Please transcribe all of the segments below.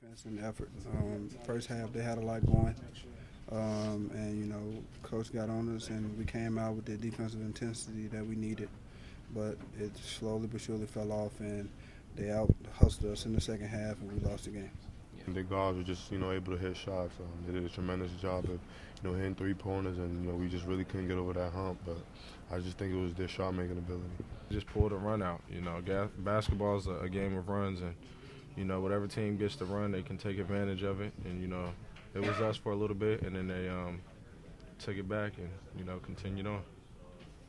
defense and effort. First half they had a lot going, and coach got on us, and we came out with the defensive intensity that we needed. But it slowly but surely fell off, and they out hustled us in the second half, and we lost the game. The guards were just able to hit shots. They did a tremendous job of hitting three-pointers, and we just really couldn't get over that hump. But I just think it was their shot-making ability. Just pulled a run out. Basketball is a game of runs, and whatever team gets the run, they can take advantage of it. And it was us for a little bit, and then they took it back and continued on.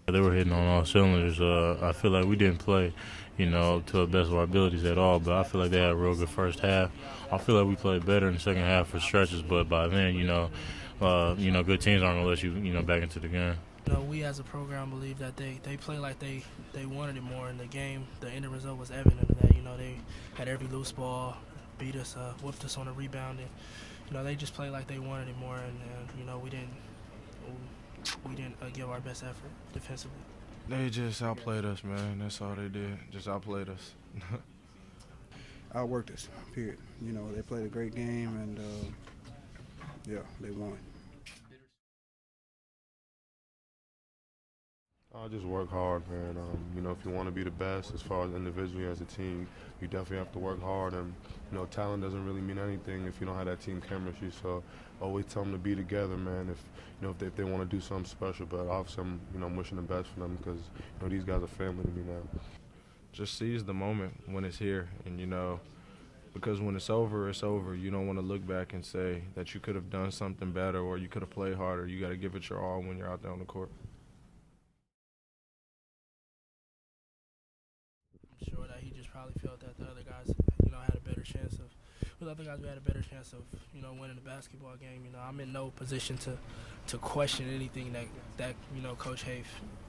They were hitting on all cylinders. I feel like we didn't play, to the best of our abilities at all, but I feel like they had a real good first half. I feel like we played better in the second half for stretches, but by then, good teams aren't going to let you, back into the game. We as a program believe that they play like they wanted it more in the game. The end result was evident of that. They had every loose ball, beat us, whipped us on a rebound, and they just played like they wanted it more, and we didn't give our best effort defensively. They just outplayed us, man. That's all they did. Just outplayed us. Outworked us, period. They played a great game, and they won. I just work hard, man. If you want to be the best as far as individually as a team, you definitely have to work hard. And, talent doesn't really mean anything if you don't have that team chemistry. So always tell them to be together, man, if they want to do something special. But obviously, I'm wishing the best for them because, these guys are family to me now. Just seize the moment when it's here. And, because when it's over, it's over. You don't want to look back and say that you could have done something better or you could have played harder. You got to give it your all when you're out there on the court. I'm sure that he just probably felt that the other guys, had a better chance of. With other guys, we had a better chance of, winning the basketball game. I'm in no position to question anything that Coach Haif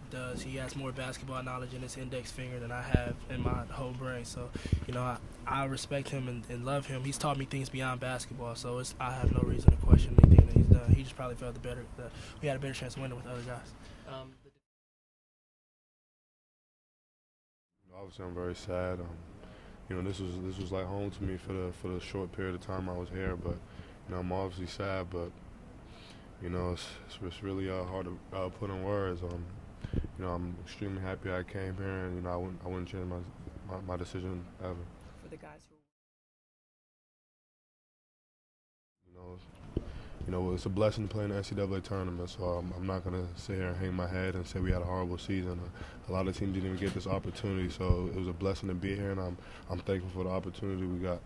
does. He has more basketball knowledge in his index finger than I have in my whole brain. So, I respect him and love him. He's taught me things beyond basketball, so I have no reason to question anything that he's done. He just probably felt we had a better chance of winning with other guys. Obviously, I'm very sad. This was like home to me for the short period of time I was here. But I'm obviously sad. But it's really hard to put in words. I'm extremely happy I came here, and I wouldn't change my decision ever. For the guys who. It's a blessing to play in the NCAA tournament, so I'm not going to sit here and hang my head and say we had a horrible season. A lot of teams didn't even get this opportunity, so it was a blessing to be here, and I'm thankful for the opportunity we got.